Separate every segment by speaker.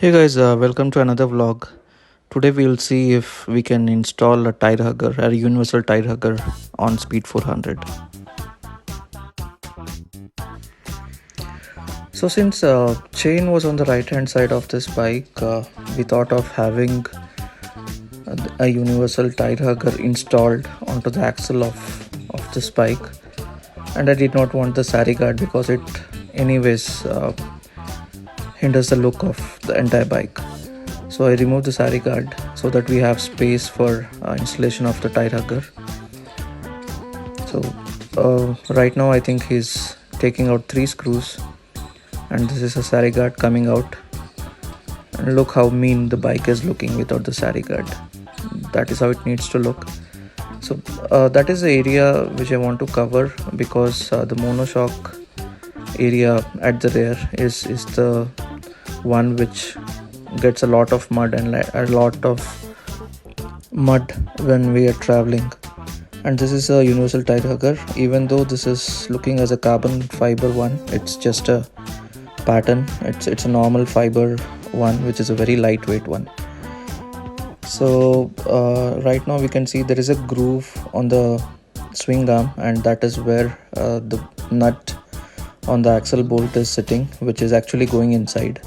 Speaker 1: Hey guys, welcome to another vlog. Today we'll see if we can install a tire hugger, a universal tire hugger on Speed 400. So since chain was on the right hand side of this bike, we thought of having a universal tire hugger installed onto the axle of this bike. And I did not want the sari guard because it anyways hinders the look of the entire bike. So I removed the sari guard so that we have space for installation of the tire hugger. So right now I think he's taking out 3 screws, and this is a sari guard coming out, and look how mean the bike is looking without the sari guard. That is how it needs to look. So that is the area which I want to cover, because the monoshock area at the rear is the one which gets a lot of mud and a lot of mud when we are traveling. And this is a universal tire hugger. Even though this is looking as a carbon fiber one, it's just a pattern. It's a normal fiber one, which is a very lightweight one. So right now we can see there is a groove on the swing arm, and that is where the nut on the axle bolt is sitting, which is actually going inside.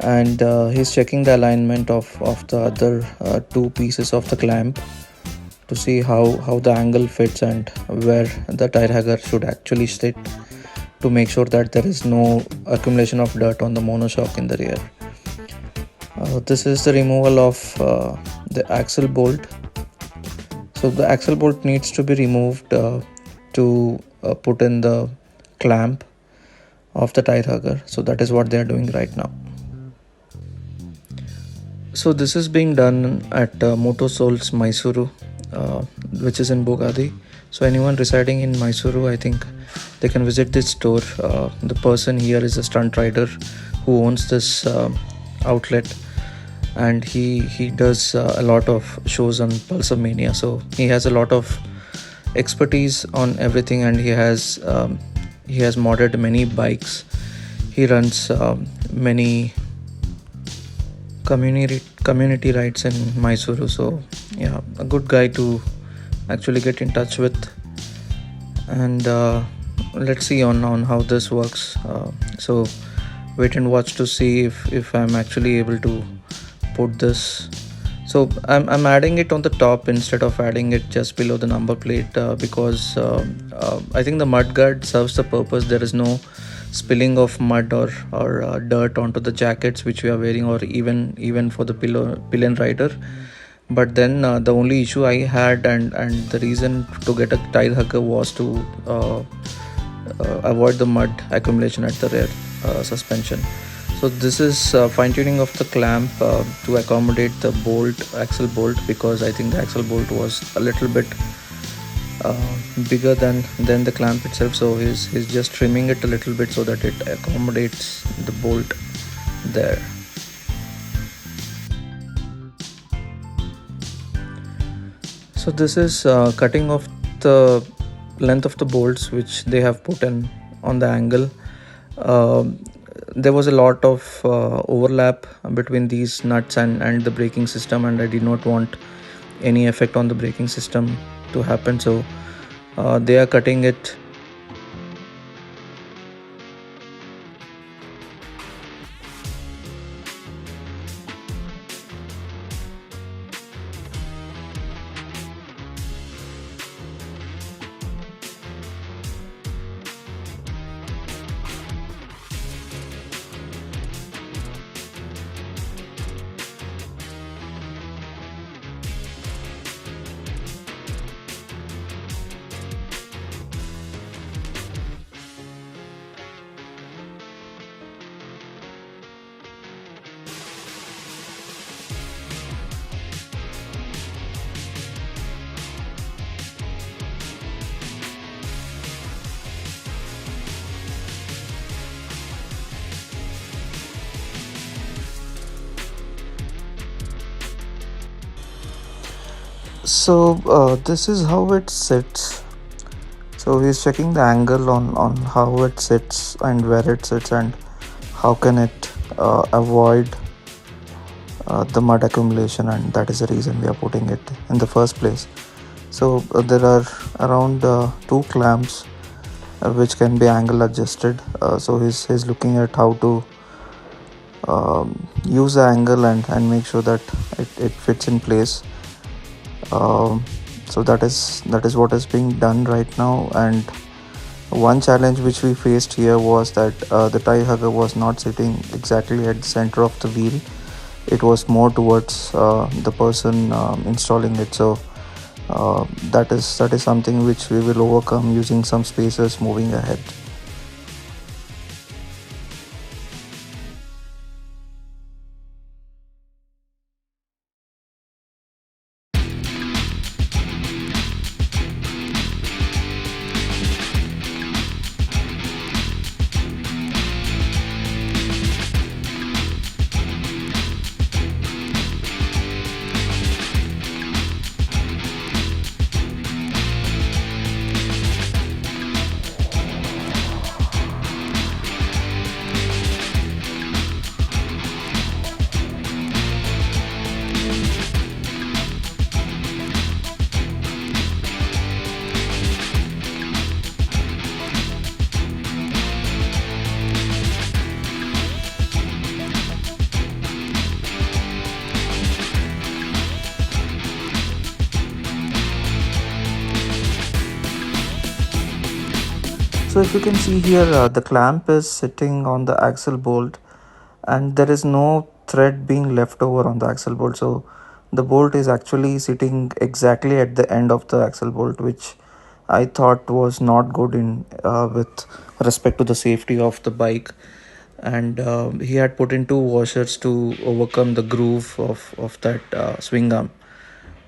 Speaker 1: And he's checking the alignment of the other 2 pieces of the clamp to see how the angle fits and where the tire hugger should actually sit, to make sure that there is no accumulation of dirt on the monoshock in the rear. This is the removal of the axle bolt. So the axle bolt needs to be removed to put in the clamp of the tire hugger. So that is what they are doing right now. So this is being done at Motosoul's Mysuru, which is in Bogadi. So anyone residing in Mysuru, I think they can visit this store. The person here is a stunt rider who owns this outlet, and he does a lot of shows on Pulsar Mania. So he has a lot of expertise on everything, and he has modded many bikes. He runs many community rides in Mysuru. So yeah, a good guy to actually get in touch with. And let's see on how this works. So wait and watch to see if I'm actually able to put this. So I'm adding it on the top instead of adding it just below the number plate, because I think the mud guard serves the purpose. There is no spilling of mud or dirt onto the jackets which we are wearing, or even for the pillion rider. But then the only issue I had, and the reason to get a tire hugger, was to avoid the mud accumulation at the rear suspension. So this is fine-tuning of the clamp to accommodate the axle bolt, because I think the axle bolt was a little bit bigger than the clamp itself. So he's just trimming it a little bit so that it accommodates the bolt there. So this is cutting off the length of the bolts which they have put in on the angle. There was a lot of overlap between these nuts and the braking system, and I did not want any effect on the braking system to happen. So they are cutting it. So this is how it sits. So he's checking the angle on how it sits and where it sits, and how can it avoid the mud accumulation, and that is the reason we are putting it in the first place. So there are around two clamps which can be angle adjusted. So he's looking at how to use the angle and make sure that it fits in place. um, so that is what is being done right now. And one challenge which we faced here was that the tie hugger was not sitting exactly at the center of the wheel. It was more towards the person installing it. So that is something which we will overcome using some spacers moving ahead. So if you can see here, the clamp is sitting on the axle bolt, and there is no thread being left over on the axle bolt. So the bolt is actually sitting exactly at the end of the axle bolt, which I thought was not good in with respect to the safety of the bike. And he had put in two washers to overcome the groove of that swing arm.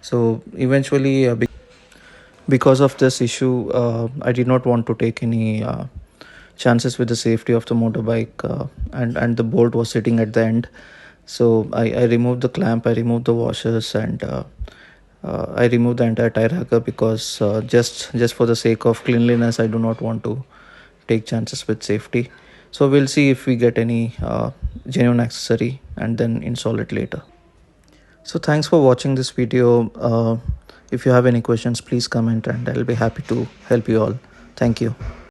Speaker 1: So eventually, because of this issue, I did not want to take any chances with the safety of the motorbike, and the bolt was sitting at the end. So I removed the clamp, I removed the washers, and I removed the entire tire hacker, because just for the sake of cleanliness, I do not want to take chances with safety. So we'll see if we get any genuine accessory and then install it later. So thanks for watching this video. If you have any questions, please comment and I'll be happy to help you all. Thank you.